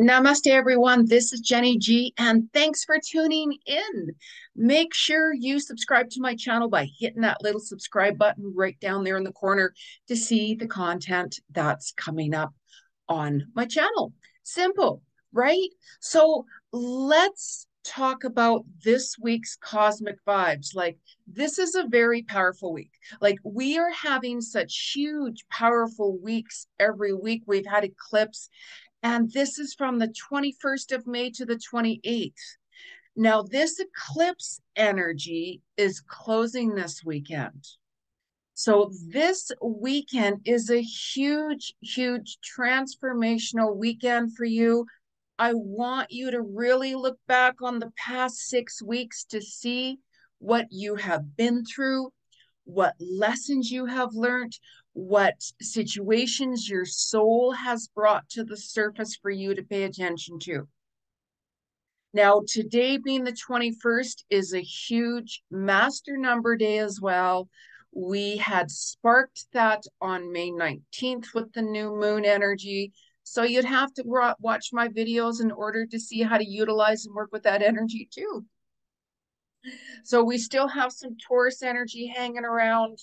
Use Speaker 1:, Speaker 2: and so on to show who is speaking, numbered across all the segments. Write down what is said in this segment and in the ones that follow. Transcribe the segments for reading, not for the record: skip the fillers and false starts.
Speaker 1: Namaste, everyone. This is Jenny G, and thanks for tuning in. Make sure you subscribe to my channel by hitting that little subscribe button right down there in the corner to see the content that's coming up on my channel. Simple, right? So let's talk about this week's cosmic vibes. Like, this is a very powerful week. Like, we are having such huge, powerful weeks every week. We've had eclipse, and this is from the 21st of May to the 28th. Now, this eclipse energy is closing this weekend. So this weekend is a huge, huge transformational weekend for you. I want you to really look back on the past 6 weeks to see what you have been through, what lessons you have learned, what situations your soul has brought to the surface for you to pay attention to. Now, today being the 21st is a huge master number day as well. We had sparked that on May 19th with the new moon energy. So you'd have to watch my videos in order to see how to utilize and work with that energy too. So we still have some Taurus energy hanging around.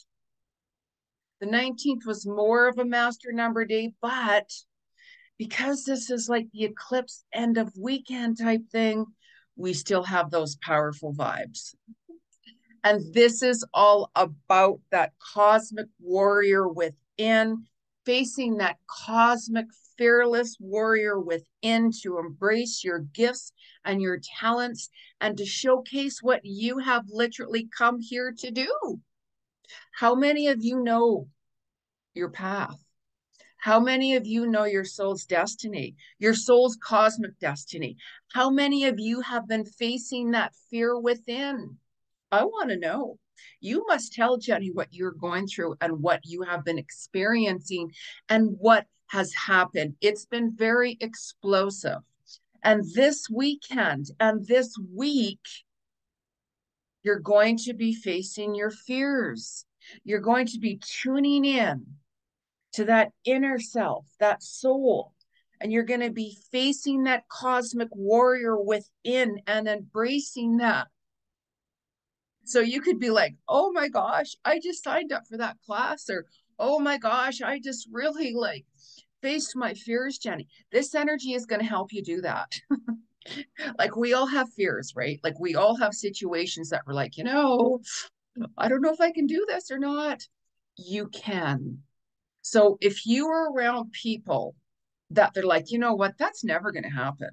Speaker 1: The 19th was more of a master number day, but because this is like the eclipse end of weekend type thing, we still have those powerful vibes. And this is all about that cosmic warrior within, facing that cosmic fearless warrior within to embrace your gifts and your talents and to showcase what you have literally come here to do. How many of you know your path? How many of you know your soul's destiny, your soul's cosmic destiny? How many of you have been facing that fear within? I want to know. You must tell Jenny what you're going through and what you have been experiencing and what has happened. It's been very explosive. And this weekend and this week, you're going to be facing your fears. You're going to be tuning in to that inner self, that soul. And you're going to be facing that cosmic warrior within and embracing that. So you could be like, oh my gosh, I just signed up for that class, or oh my gosh, I just really like faced my fears, Jenny. This energy is going to help you do that. Like, we all have fears, right? Like, we all have situations that we're like, I don't know if I can do this or not. You can. So if you are around people that they're like, you know what, that's never going to happen.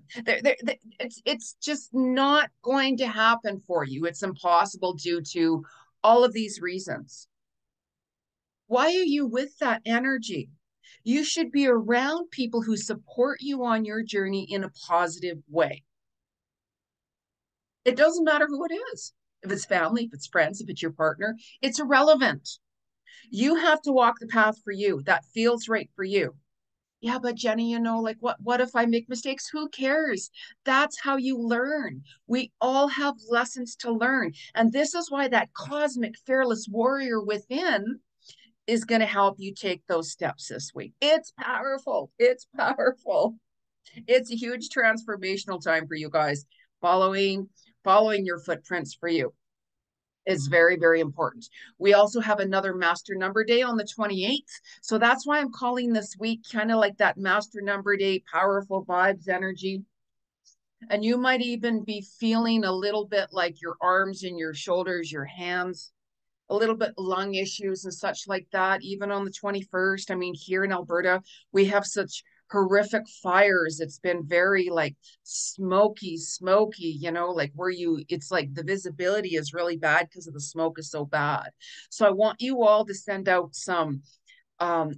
Speaker 1: It's just not going to happen for you. It's impossible due to all of these reasons. Why are you with that energy? You should be around people who support you on your journey in a positive way. It doesn't matter who it is. If it's family, if it's friends, if it's your partner, it's irrelevant. You have to walk the path for you that feels right for you. Yeah, but Jenny, like what if I make mistakes? Who cares? That's how you learn. We all have lessons to learn. And this is why that cosmic fearless warrior within is going to help you take those steps this week. It's powerful. It's powerful. It's a huge transformational time for you guys. Following your footprints for you is very, very important. We also have another master number day on the 28th. So that's why I'm calling this week kind of like that master number day, powerful vibes energy. And you might even be feeling a little bit like your arms and your shoulders, your hands, a little bit lung issues and such like that, even on the 21st. I mean, here in Alberta, we have such horrific fires. It's been very like smoky, like it's like the visibility is really bad because of the smoke is so bad. So I want you all to send out some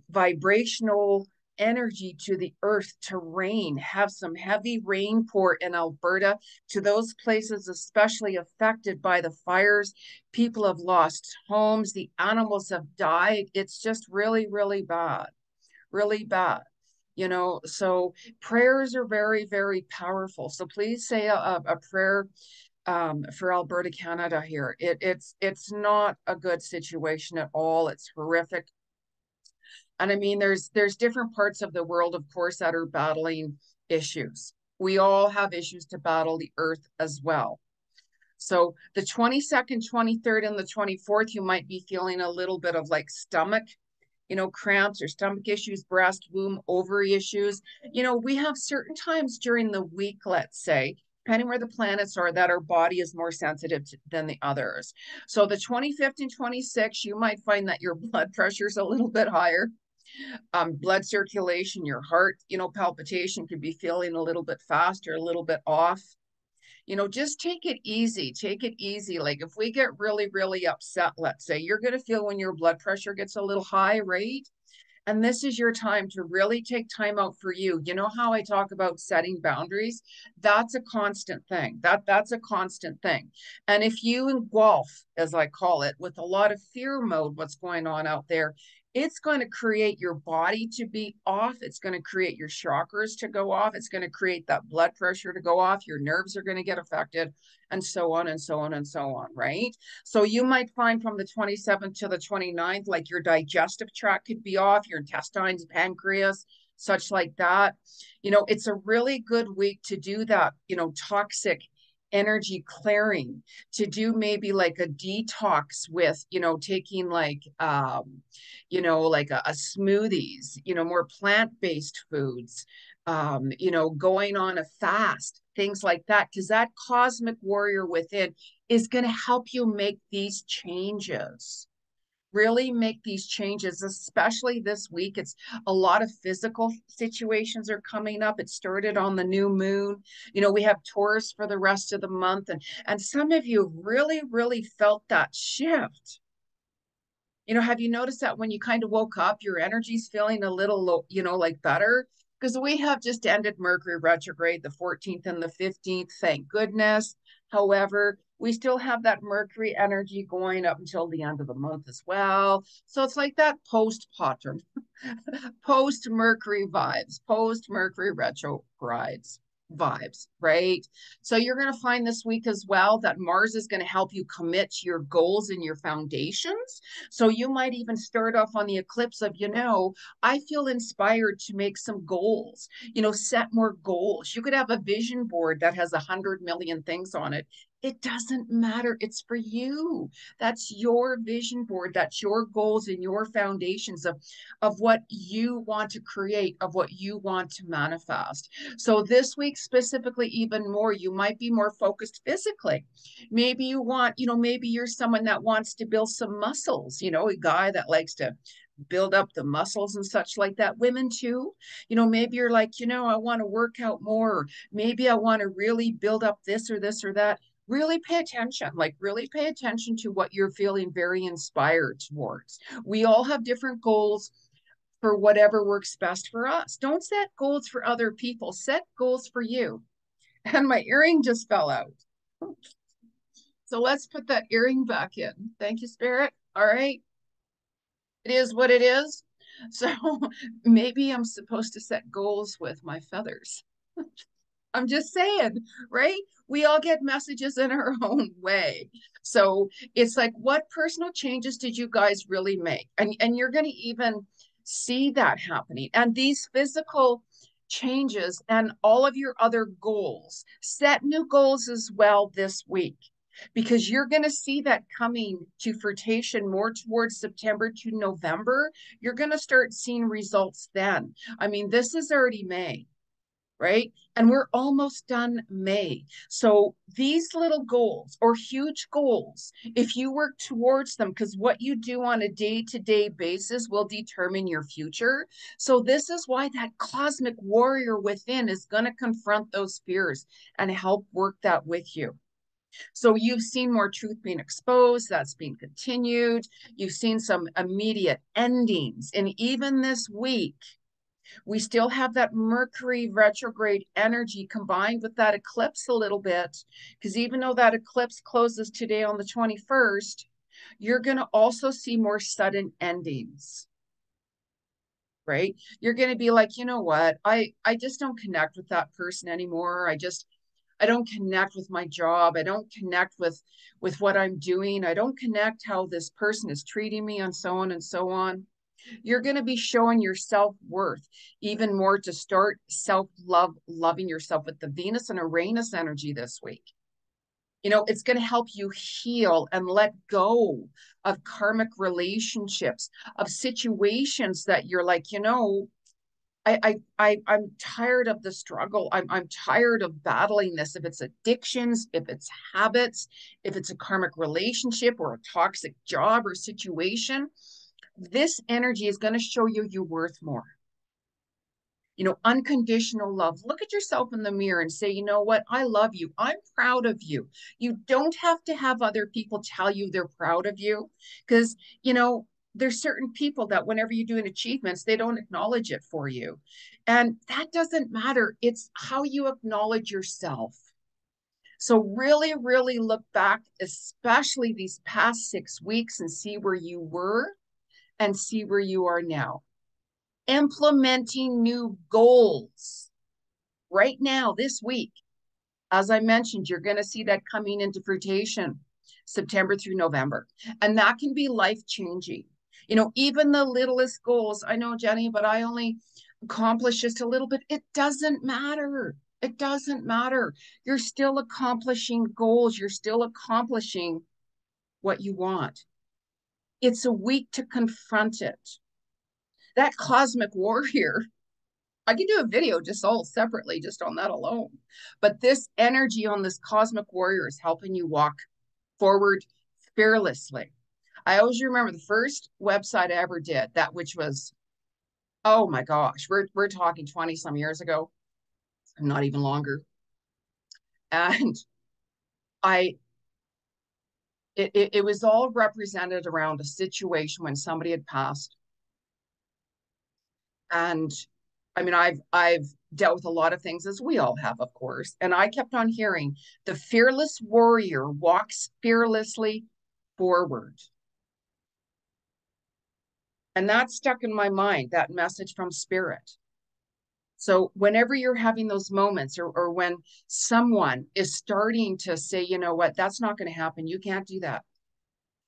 Speaker 1: vibrational energy to the earth to rain, have some heavy rain pour in Alberta to those places especially affected by the fires. People have lost homes, the animals have died. It's just really, really bad, really bad. So prayers are very, very powerful. So please say a prayer for Alberta, Canada here. It's not a good situation at all. It's horrific. And I mean, there's different parts of the world, of course, that are battling issues. We all have issues to battle the earth as well. So the 22nd, 23rd, and the 24th, you might be feeling a little bit of like stomach, cramps or stomach issues, breast, womb, ovary issues. We have certain times during the week, let's say, depending where the planets are, that our body is more sensitive than the others. So the 25th and 26th, you might find that your blood pressure is a little bit higher. Blood circulation, your heart, palpitation could be feeling a little bit faster, a little bit off. Just take it easy. Take it easy. Like if we get really, really upset, let's say, you're going to feel when your blood pressure gets a little high, right? And this is your time to really take time out for you. You know how I talk about setting boundaries? That's a constant thing. That's a constant thing. And if you engulf, as I call it, with a lot of fear mode, what's going on out there, it's going to create your body to be off. It's going to create your chakras to go off. It's going to create that blood pressure to go off. Your nerves are going to get affected, and so on and so on and so on, right? So you might find from the 27th to the 29th, like your digestive tract could be off, your intestines, pancreas, such like that. It's a really good week to do that, toxic energy clearing, to do maybe like a detox with, taking like, like a smoothies, more plant-based foods, going on a fast, things like that, because that cosmic warrior within is going to help you make these changes. Really make these changes, especially this week. It's a lot of physical situations are coming up. It started on the new moon. We have Taurus for the rest of the month. And some of you really, really felt that shift. Have you noticed that when you kind of woke up, your energy's feeling a little low, like better? Because we have just ended Mercury retrograde, the 14th and the 15th, thank goodness. However, we still have that Mercury energy going up until the end of the month as well. So it's like that post-pattern, post-Mercury vibes, post-Mercury retrogrades vibes, right? So you're going to find this week as well that Mars is going to help you commit to your goals and your foundations. So you might even start off on the eclipse of, I feel inspired to make some goals, set more goals. You could have a vision board that has 100 million things on it. It doesn't matter. It's for you. That's your vision board. That's your goals and your foundations of what you want to create, of what you want to manifest. So this week specifically, even more, you might be more focused physically. Maybe you want, maybe you're someone that wants to build some muscles, a guy that likes to build up the muscles and such like that. Women too, maybe you're like, I want to work out more. Maybe I want to really build up this or this or that. Really pay attention, like really pay attention to what you're feeling very inspired towards. We all have different goals for whatever works best for us. Don't set goals for other people, set goals for you. And my earring just fell out. So let's put that earring back in. Thank you, Spirit. All right. It is what it is. So maybe I'm supposed to set goals with my feathers. I'm just saying, right? We all get messages in our own way. So it's like, what personal changes did you guys really make? And you're going to even see that happening. And these physical changes and all of your other goals, set new goals as well this week, because you're going to see that coming to fruition more towards September to November. You're going to start seeing results then. I mean, this is already May, right? And we're almost done May. So these little goals or huge goals, if you work towards them, because what you do on a day-to-day basis will determine your future. So this is why that cosmic warrior within is going to confront those fears and help work that with you. So you've seen more truth being exposed, that's being continued. You've seen some immediate endings. And even this week, we still have that Mercury retrograde energy combined with that eclipse a little bit, because even though that eclipse closes today on the 21st, you're going to also see more sudden endings, right? You're going to be like, you know what? I just don't connect with that person anymore. I don't connect with my job. I don't connect with what I'm doing. I don't connect how this person is treating me and so on and so on. You're going to be showing your self-worth even more to start self-love, loving yourself with the Venus and Uranus energy this week. It's going to help you heal and let go of karmic relationships, of situations that you're like, I'm tired of the struggle. I'm tired of battling this. If it's addictions, if it's habits, if it's a karmic relationship or a toxic job or situation, this energy is going to show you you're worth more. Unconditional love. Look at yourself in the mirror and say, you know what? I love you. I'm proud of you. You don't have to have other people tell you they're proud of you because, there's certain people that whenever you do an achievements, they don't acknowledge it for you. And that doesn't matter. It's how you acknowledge yourself. So really, really look back, especially these past 6 weeks, and see where you were and see where you are now. Implementing new goals right now, this week. As I mentioned, you're going to see that coming into fruition September through November. And that can be life changing. Even the littlest goals. I know, Jenny, but I only accomplished just a little bit. It doesn't matter. It doesn't matter. You're still accomplishing goals. You're still accomplishing what you want. It's a week to confront it. That cosmic warrior, I can do a video just all separately, just on that alone. But this energy on this cosmic warrior is helping you walk forward fearlessly. I always remember the first website I ever did, that which was, oh my gosh, we're talking 20 some years ago, not even longer. And I it was all represented around a situation when somebody had passed. And I mean, I've dealt with a lot of things, as we all have, of course. And I kept on hearing the fearless warrior walks fearlessly forward. And that stuck in my mind, that message from spirit. So whenever you're having those moments, or when someone is starting to say, you know what, that's not going to happen. You can't do that.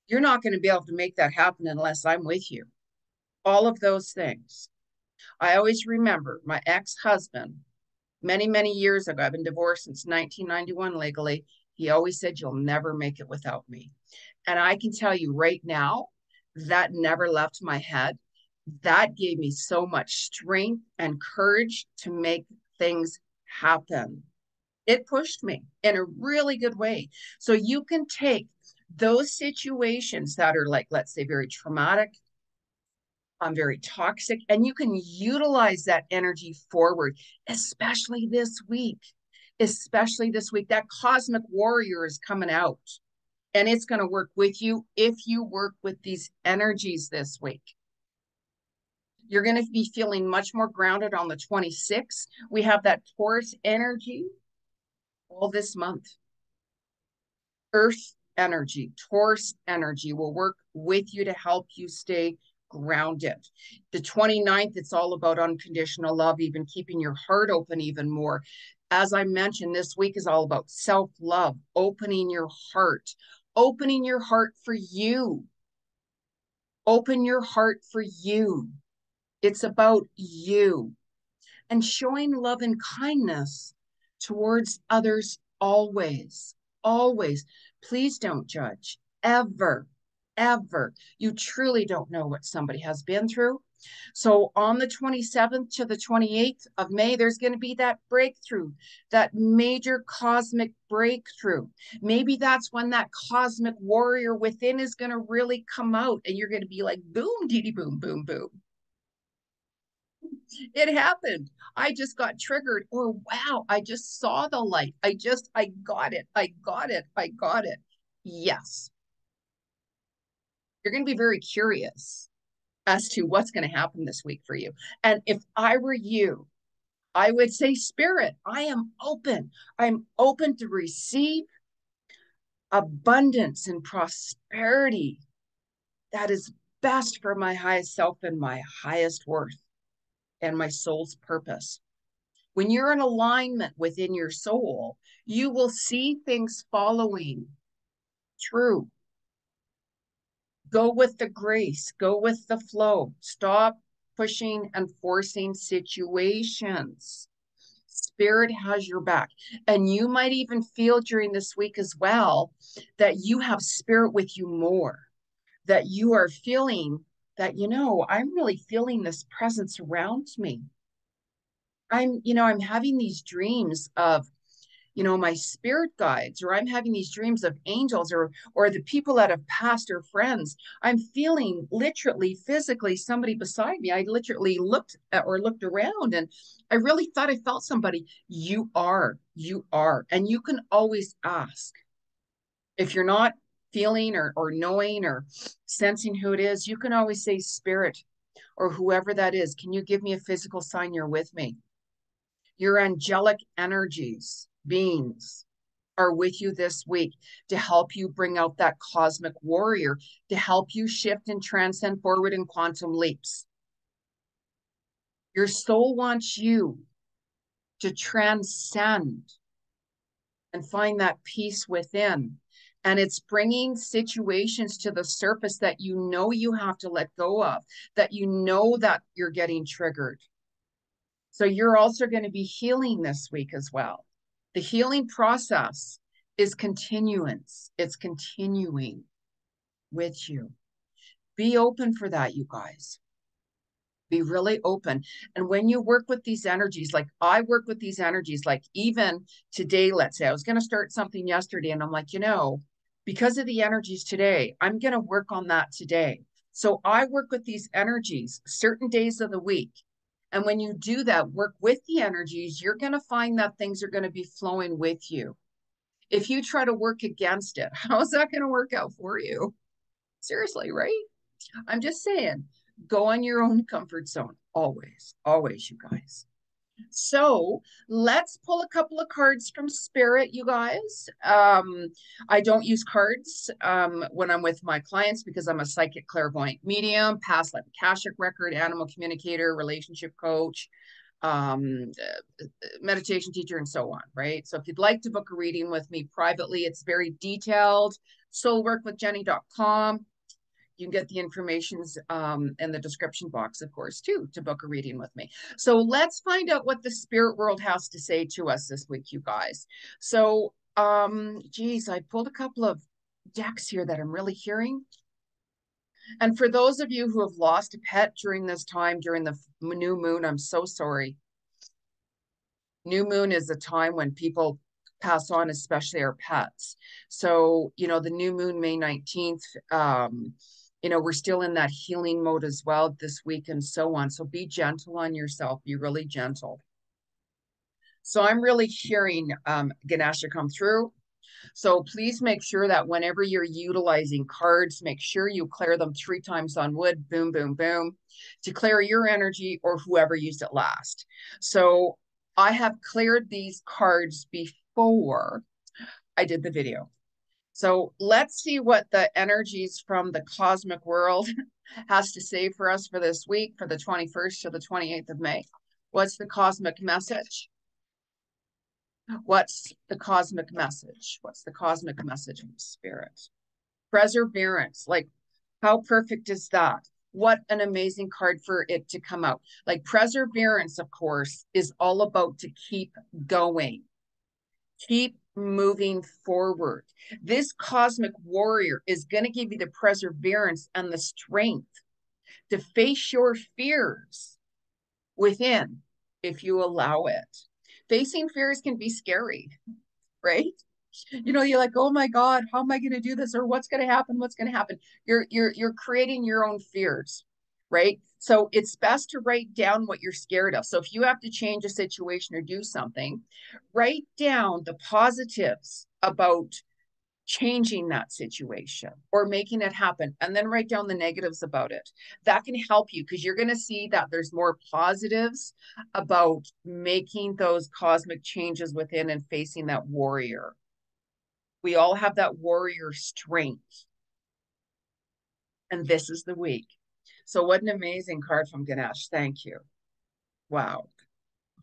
Speaker 1: You're not going to be able to make that happen unless I'm with you. All of those things. I always remember my ex-husband, many, many years ago. I've been divorced since 1991 legally. He always said, you'll never make it without me. And I can tell you right now, that never left my head. That gave me so much strength and courage to make things happen. It pushed me in a really good way. So you can take those situations that are, like, let's say, very traumatic, very toxic, and you can utilize that energy forward, especially this week. Especially this week, that cosmic warrior is coming out, and it's going to work with you if you work with these energies this week. You're going to be feeling much more grounded on the 26th. We have that Taurus energy all this month. Earth energy, Taurus energy will work with you to help you stay grounded. The 29th, it's all about unconditional love, even keeping your heart open even more. As I mentioned, this week is all about self-love, opening your heart for you. Open your heart for you. It's about you. And showing love and kindness towards others always, always. Please don't judge, ever, ever. You truly don't know what somebody has been through. So on the 27th to the 28th of May, there's going to be that breakthrough, that major cosmic breakthrough. Maybe that's when that cosmic warrior within is going to really come out, and you're going to be like, boom, dee dee, boom, boom, boom. It happened. I just got triggered. Or wow, I just saw the light. I got it. I got it. I got it. Yes. You're going to be very curious as to what's going to happen this week for you. And if I were you, I would say, Spirit, I am open. I'm open to receive abundance and prosperity that is best for my highest self and my highest worth and my soul's purpose. When you're in alignment within your soul, you will see things following true. Go with the grace, go with the flow. Stop pushing and forcing situations. Spirit has your back. And you might even feel during this week as well that you have spirit with you more, that you are feeling that, I'm really feeling this presence around me. I'm having these dreams of my spirit guides, or I'm having these dreams of angels, or the people that have passed, or friends. I'm feeling literally physically somebody beside me. I literally looked around, and I really thought I felt somebody. You are, and you can always ask. If you're not feeling or knowing or sensing who it is, you can always say, spirit, or whoever that is, can you give me a physical sign you're with me? Your angelic energies, beings, are with you this week to help you bring out that cosmic warrior, to help you shift and transcend forward in quantum leaps. Your soul wants you to transcend and find that peace within. And it's bringing situations to the surface that you have to let go of, that that you're getting triggered. So you're also going to be healing this week as well. The healing process is continuance. It's continuing with you. Be open for that, you guys. Be really open. And when you work with these energies, like I work with these energies, like even today, let's say I was going to start something yesterday, and I'm like, because of the energies today, I'm going to work on that today. So I work with these energies certain days of the week. And when you do that, work with the energies, you're going to find that things are going to be flowing with you. If you try to work against it, how's that going to work out for you? Seriously, right? I'm just saying, go on your own comfort zone. Always, always, you guys. So let's pull a couple of cards from spirit, you guys. I don't use cards when I'm with my clients because I'm a psychic clairvoyant medium, past life Akashic record, animal communicator, relationship coach, meditation teacher, and so on, right? So if you'd like to book a reading with me privately, it's very detailed. soulworkwithjenny.com. You can get the informations in the description box, of course, too, to book a reading with me. So let's find out what the spirit world has to say to us this week, you guys. So, geez, I pulled a couple of decks here that I'm really hearing. And for those of you who have lost a pet during this time, during the new moon, I'm so sorry. New moon is a time when people pass on, especially our pets. So, the new moon, May 19th, we're still in that healing mode as well this week and so on. So be gentle on yourself. Be really gentle. So I'm really hearing Ganesha come through. So please make sure that whenever you're utilizing cards, make sure you clear them 3 times on wood, boom, boom, boom, to clear your energy or whoever used it last. So I have cleared these cards before I did the video. So let's see what the energies from the cosmic world has to say for us for this week, for the 21st to the 28th of May. What's the cosmic message? What's the cosmic message? What's the cosmic message from spirit? Perseverance. Like, how perfect is that? What an amazing card for it to come out. Like, perseverance, of course, is all about to keep going. Keep moving forward. This cosmic warrior is going to give you the perseverance and the strength to face your fears within if you allow it. Facing fears can be scary, right? You're like, oh my God, how am I going to do this? Or what's going to happen? What's going to happen? You're creating your own fears, right? So it's best to write down what you're scared of. So if you have to change a situation or do something, write down the positives about changing that situation or making it happen, and then write down the negatives about it. That can help you because you're going to see that there's more positives about making those cosmic changes within and facing that warrior. We all have that warrior strength. And this is the week. So what an amazing card from Ganesh. Thank you. Wow.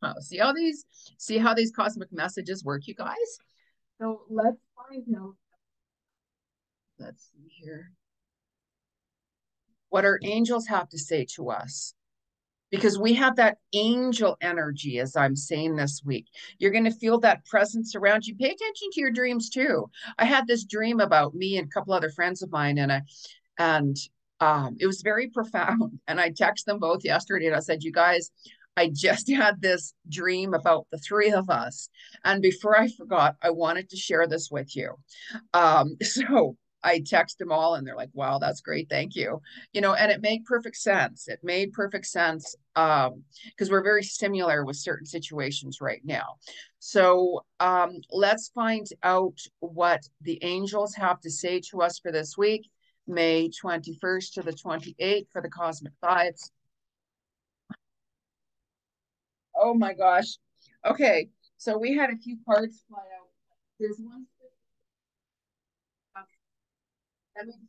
Speaker 1: Wow. See how these cosmic messages work, you guys? So let's find out. Let's see here. what our angels have to say to us. Because we have that angel energy, as I'm saying this week. You're going to feel that presence around you. Pay attention to your dreams too. I had this dream about me and a couple other friends of mine, and it was very profound. And I texted them both yesterday, and I said, "You guys, I just had this dream about the three of us, and before I forgot, I wanted to share this with you." So I text them all and they're like, wow, that's great. Thank you. And it made perfect sense. It made perfect sense because we're very similar with certain situations right now. So let's find out what the angels have to say to us for this week, May 21st to the 28th for the Cosmic Vibes. Oh my gosh. Okay. So we had a few cards fly out. There's one. I mean,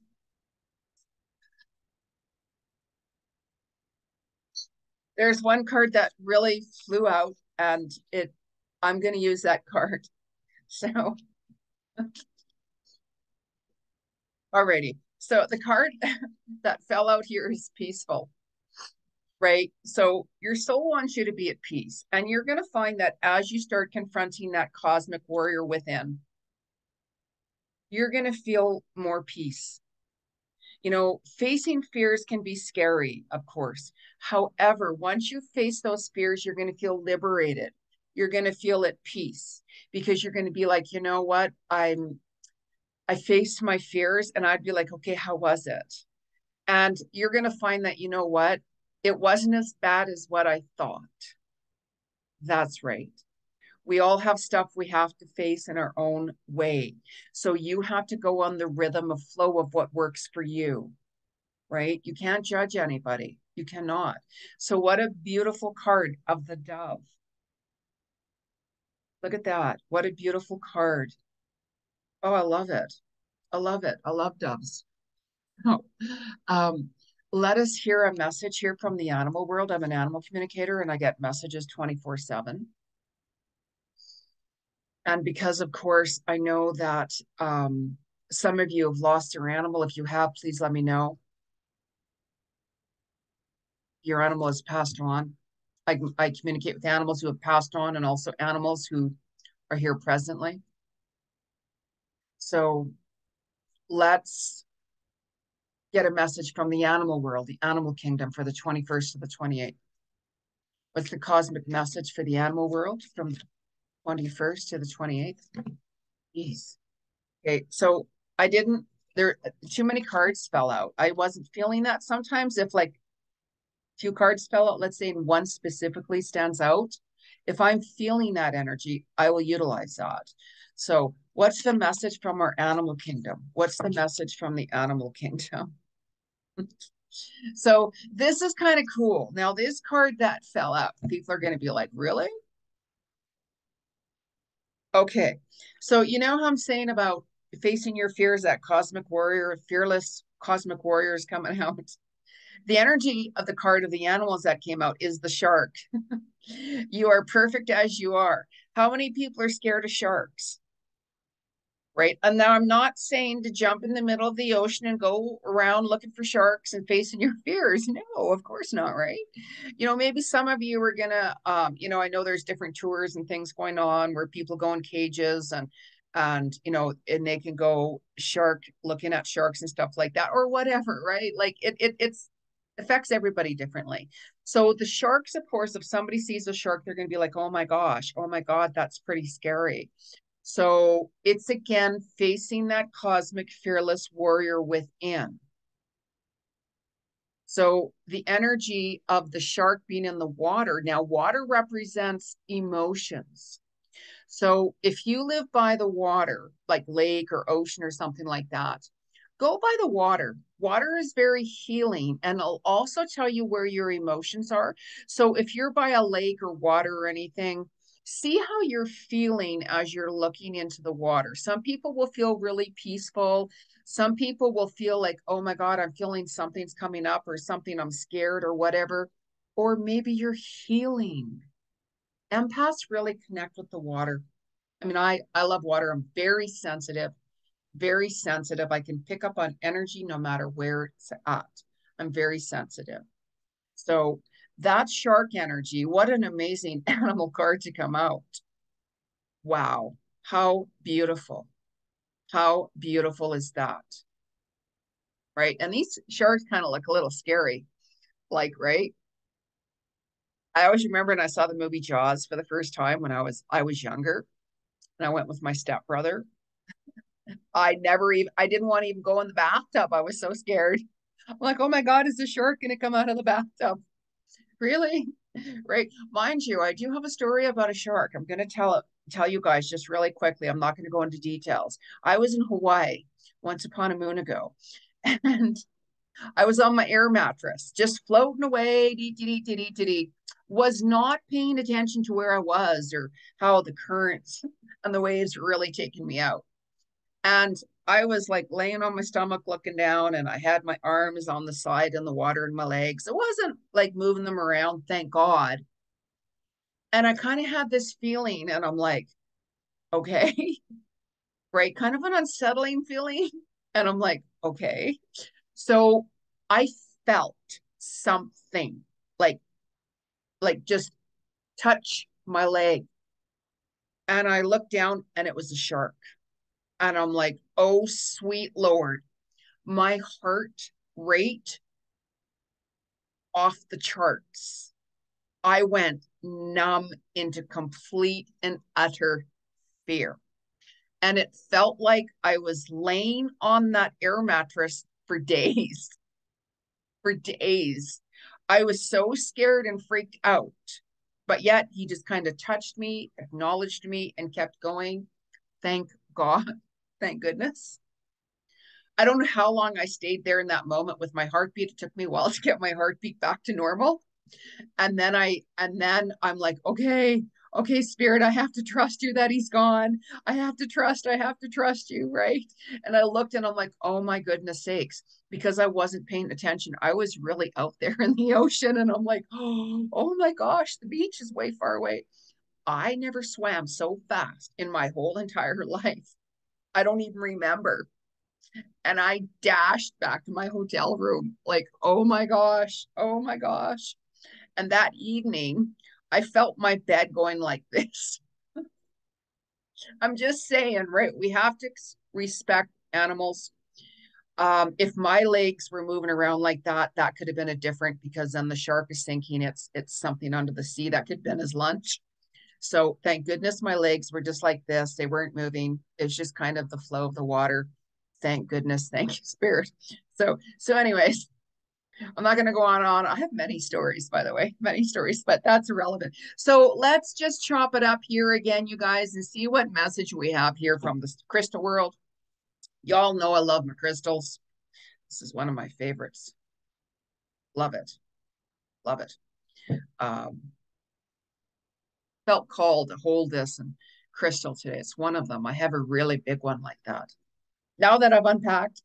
Speaker 1: there's one card that really flew out, and I'm going to use that card. So, alrighty. So the card that fell out here is peaceful, right? So your soul wants you to be at peace, and you're going to find that as you start confronting that cosmic warrior within, you're going to feel more peace. Facing fears can be scary, of course. However, once you face those fears, you're going to feel liberated. You're going to feel at peace because you're going to be like, you know what? I faced my fears, and I'd be like, okay, how was it? And you're going to find that, you know what? It wasn't as bad as what I thought. That's right. We all have stuff we have to face in our own way. So you have to go on the rhythm of flow of what works for you. Right? You can't judge anybody. You cannot. So, what a beautiful card of the dove. Look at that. What a beautiful card. Oh, I love it. I love it. I love doves. Oh, um, let us hear a message here from the animal world. I'm an animal communicator and I get messages 24/7. And because, of course, I know that some of you have lost your animal. If you have, please let me know. Your animal has passed on. I communicate with animals who have passed on and also animals who are here presently. So let's get a message from the animal world, the animal kingdom for the 21st to the 28th. What's the cosmic message for the animal world from the 21st to the 28th? Jeez. Okay, so I didn't, there, too many cards fell out. I wasn't feeling that sometimes if like few cards fell out, let's say one specifically stands out. If I'm feeling that energy, I will utilize that. So, what's the message from our animal kingdom? What's the message from the animal kingdom? So, this is kind of cool. Now, this card that fell out, people are going to be like, really? Okay. So, you know how I'm saying about facing your fears, that cosmic warrior, fearless cosmic warrior is coming out? The energy of the card of the animals that came out is the shark. You are perfect as you are. How many people are scared of sharks? Right. And now I'm not saying to jump in the middle of the ocean and go around looking for sharks and facing your fears. No, of course not. Right. Maybe some of you are going to, I know there's different tours and things going on where people go in cages and they can go shark looking at sharks and stuff like that or whatever. Right. Like it's affects everybody differently. So the sharks, of course, if somebody sees a shark, they're going to be like, oh my gosh, oh my God, that's pretty scary. So it's again facing that cosmic fearless warrior within. So the energy of the shark being in the water, now water represents emotions. So if you live by the water, like lake or ocean or something like that, go by the water. Water is very healing and it'll also tell you where your emotions are. So if you're by a lake or water or anything, see how you're feeling as you're looking into the water. Some people will feel really peaceful. Some people will feel like, oh my God, I'm feeling something's coming up or something, I'm scared or whatever. Or maybe you're healing. Empaths really connect with the water. I mean, I love water. I'm very sensitive, very sensitive. I can pick up on energy no matter where it's at. I'm very sensitive. So that's shark energy. What an amazing animal card to come out. Wow. How beautiful. How beautiful is that? Right. And these sharks kind of look a little scary. Like, right. I always remember when I saw the movie Jaws for the first time when I was younger and I went with my stepbrother. I didn't want to even go in the bathtub. I was so scared. I'm like, oh my God, is the shark gonna come out of the bathtub? Really? Right. Mind you, I do have a story about a shark. I'm gonna tell you guys just really quickly. I'm not gonna go into details. I was in Hawaii once upon a moon ago, and I was on my air mattress, just floating away, dee, dee, dee, dee, dee, dee. Was not paying attention to where I was or how the currents and the waves were really taking me out. And I was like laying on my stomach looking down, and I had my arms on the side in the water and my legs. It wasn't like moving them around, thank God. And I kind of had this feeling, and I'm like, okay, right? Kind of an unsettling feeling. And I'm like, okay. So I felt something like just touch my leg. And I looked down and it was a shark. And I'm like, oh, sweet Lord, my heart rate off the charts. I went numb into complete and utter fear. And it felt like I was laying on that air mattress for days, for days. I was so scared and freaked out. But yet he just kind of touched me, acknowledged me, and kept going. Thank God. Thank goodness. I don't know how long I stayed there in that moment with my heartbeat. It took me a while to get my heartbeat back to normal. And then I'm like, okay, okay, spirit, I have to trust you that he's gone. I have to trust you, right? And I looked and I'm like, oh my goodness sakes, because I wasn't paying attention. I was really out there in the ocean and I'm like, oh my gosh, the beach is way far away. I never swam so fast in my whole entire life. I don't even remember. And I dashed back to my hotel room, like, oh my gosh, oh my gosh. And that evening, I felt my bed going like this. I'm just saying, right? We have to respect animals. If my legs were moving around like that, that could have been a different because then the shark is thinking it's something under the sea that could have been his lunch. So thank goodness my legs were just like this. They weren't moving. It's just kind of the flow of the water. Thank goodness. Thank you, Spirit. So anyways, I'm not going to go on and on. I have many stories, by the way, many stories, but that's irrelevant. So let's just chop it up here again, you guys, and see what message we have here from the crystal world. Y'all know I love my crystals. This is one of my favorites. Love it. Love it. Um, Felt called to hold this and crystal today. It's one of them. I have a really big one like that. Now that I've unpacked.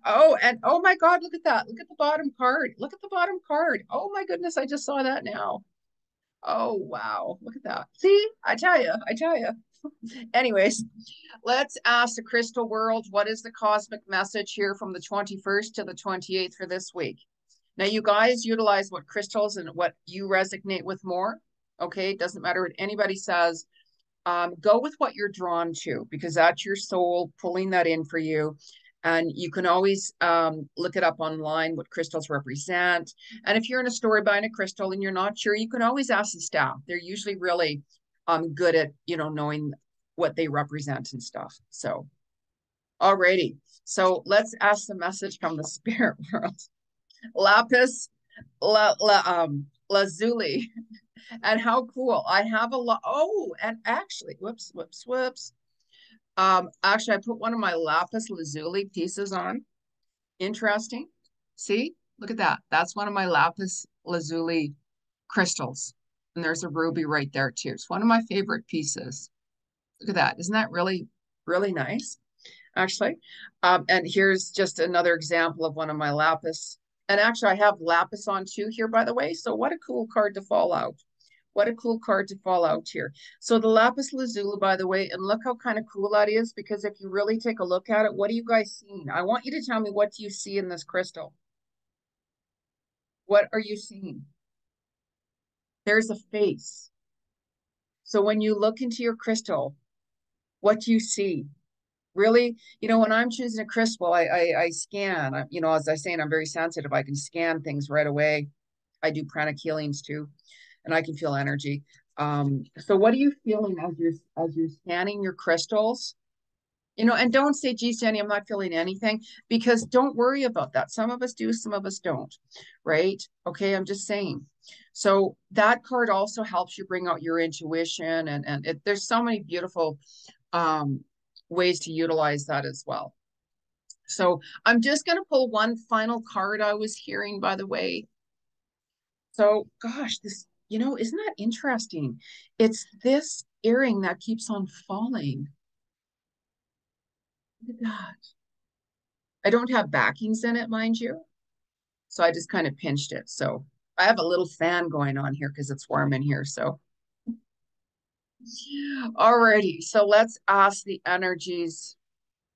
Speaker 1: Oh, and oh my God, look at that. Look at the bottom card. Look at the bottom card. Oh my goodness, I just saw that now. Oh, wow. Look at that. See, I tell you. Anyways, let's ask the crystal world, what is the cosmic message here from the 21st to the 28th for this week? Now, you guys utilize what crystals and what you resonate with more. Okay, it doesn't matter what anybody says. Go with what you're drawn to because that's your soul pulling that in for you. And you can always look it up online, what crystals represent. And if you're in a store buying a crystal and you're not sure, you can always ask the staff. They're usually really good at, knowing what they represent and stuff. So, alrighty. So let's ask the message from the spirit world. Lapis lazuli. And how cool. I have a lot. Oh, and actually, whoops. Actually, I put one of my lapis lazuli pieces on. Interesting. See, look at that. That's one of my lapis lazuli crystals. And there's a ruby right there too. It's one of my favorite pieces. Look at that. Isn't that really, really nice? Actually. And here's just another example of one of my lapis. And actually, I have lapis on too here, by the way. So what a cool card to fall out. What a cool card to fall out here. So the lapis lazuli, by the way, and look how kind of cool that is, because if you really take a look at it, what are you guys seeing? I want you to tell me what do you see in this crystal? What are you seeing? There's a face. So when you look into your crystal, what do you see? Really, when I'm choosing a crystal, I scan. As I say, and I'm very sensitive. I can scan things right away. I do pranic healings too, and I can feel energy. So what are you feeling as you're scanning your crystals? And don't say, geez, Jenny, I'm not feeling anything, because don't worry about that. Some of us do, some of us don't, right? Okay, I'm just saying. So that card also helps you bring out your intuition, and there's so many beautiful um, ways to utilize that as well. So I'm just going to pull one final card I was hearing, by the way. So, gosh, isn't that interesting? It's this earring that keeps on falling. Look at that. I don't have backings in it, mind you. So I just kind of pinched it. So I have a little fan going on here because it's warm in here. So, alrighty. So let's ask the energies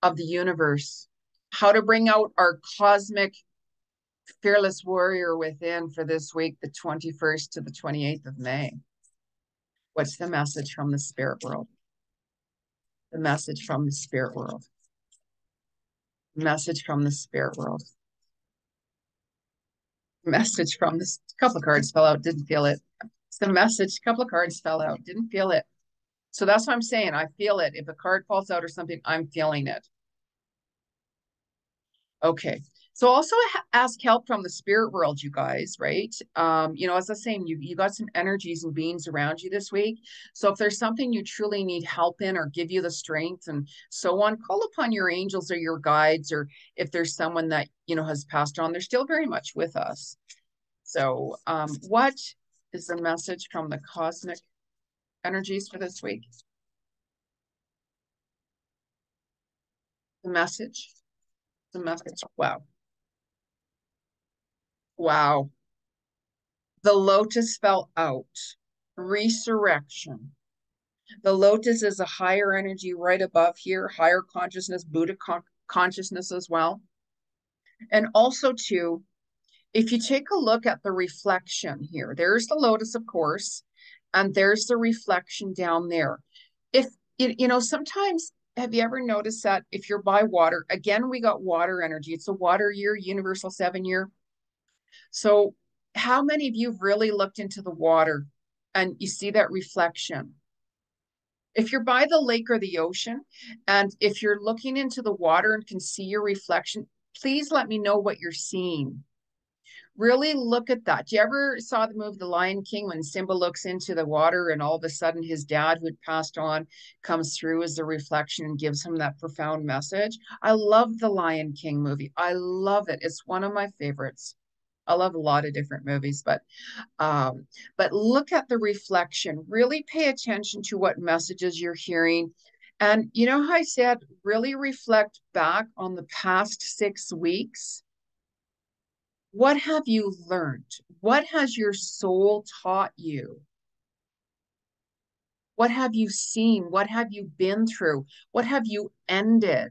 Speaker 1: of the universe how to bring out our cosmic fearless warrior within for this week, the 21st to the 28th of May. What's the message from the spirit world? The message from the spirit world. Message from the spirit world. Message from this. Couple of cards fell out, didn't feel it. It's the message. A couple of cards fell out, didn't feel it. So that's what I'm saying. I feel it. If a card falls out or something, I'm feeling it. Okay. So also ask help from the spirit world, you guys, right? As I was saying, you got some energies and beings around you this week. So if there's something you truly need help in or give you the strength and so on, call upon your angels or your guides, or if there's someone that, has passed on, they're still very much with us. So what is the message from the cosmic energies for this week? The message. The message. Wow. Wow. The lotus fell out. Resurrection. The lotus is a higher energy right above here, higher consciousness, Buddha consciousness as well. And also, too, if you take a look at the reflection here, there's the lotus, of course, and there's the reflection down there. If, sometimes, have you ever noticed that if you're by water, again, we got water energy. It's a water year, universal 7-year. So how many of you have really looked into the water and you see that reflection? If you're by the lake or the ocean, and if you're looking into the water and can see your reflection, please let me know what you're seeing. Really look at that. Do you ever saw the movie The Lion King when Simba looks into the water and all of a sudden his dad who had passed on comes through as the reflection and gives him that profound message? I love the Lion King movie. I love it. It's one of my favorites. I love a lot of different movies, but look at the reflection. Really pay attention to what messages you're hearing. And you know how I said, really reflect back on the past 6 weeks. What have you learned? What has your soul taught you? What have you seen? What have you been through? What have you ended?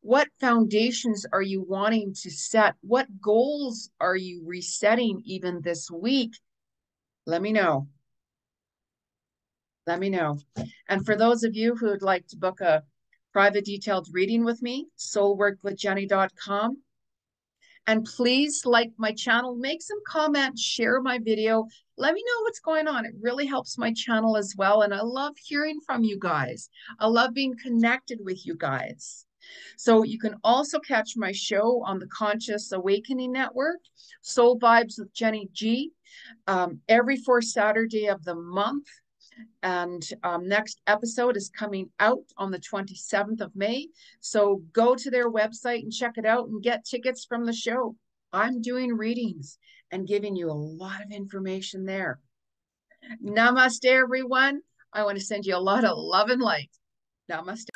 Speaker 1: What foundations are you wanting to set? What goals are you resetting even this week? Let me know. Let me know. And for those of you who would like to book a private detailed reading with me, soulworkwithjenny.com. And please like my channel, make some comments, share my video. Let me know what's going on. It really helps my channel as well. And I love hearing from you guys. I love being connected with you guys. So you can also catch my show on the Conscious Awakening Network, Soul Vibes with Jenny G, every fourth Saturday of the month. And next episode is coming out on the 27th of May. So go to their website and check it out and get tickets from the show. I'm doing readings and giving you a lot of information there. Namaste, everyone. I want to send you a lot of love and light. Namaste.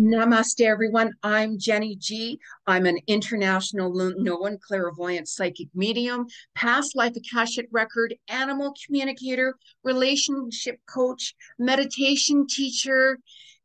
Speaker 1: Namaste, everyone. I'm Jenny G. I'm an international known clairvoyant psychic medium, past life Akashic record, animal communicator, relationship coach, meditation teacher,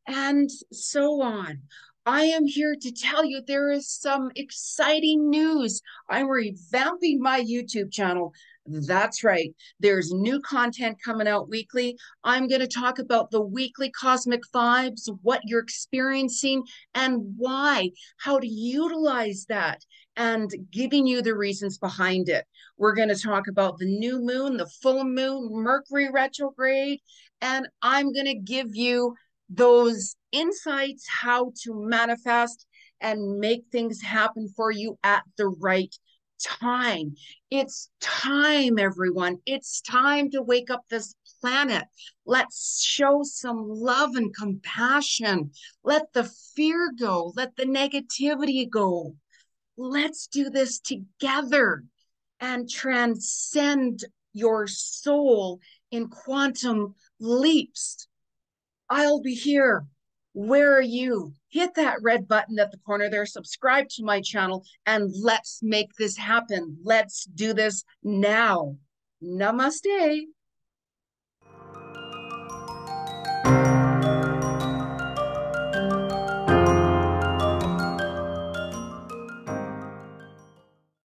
Speaker 1: and so on. I am here to tell you there is some exciting news. I'm revamping my YouTube channel. That's right. There's new content coming out weekly. I'm going to talk about the weekly cosmic vibes, what you're experiencing, and why, how to utilize that, and giving you the reasons behind it. We're going to talk about the new moon, the full moon, Mercury retrograde, and I'm going to give you those insights how to manifest and make things happen for you at the right time. It's time, everyone. It's time to wake up this planet. Let's show some love and compassion. Let the fear go. Let the negativity go. Let's do this together and transcend your soul in quantum leaps. I'll be here. Where are you? Hit that red button at the corner there, subscribe to my channel, and let's make this happen. Let's do this now. Namaste.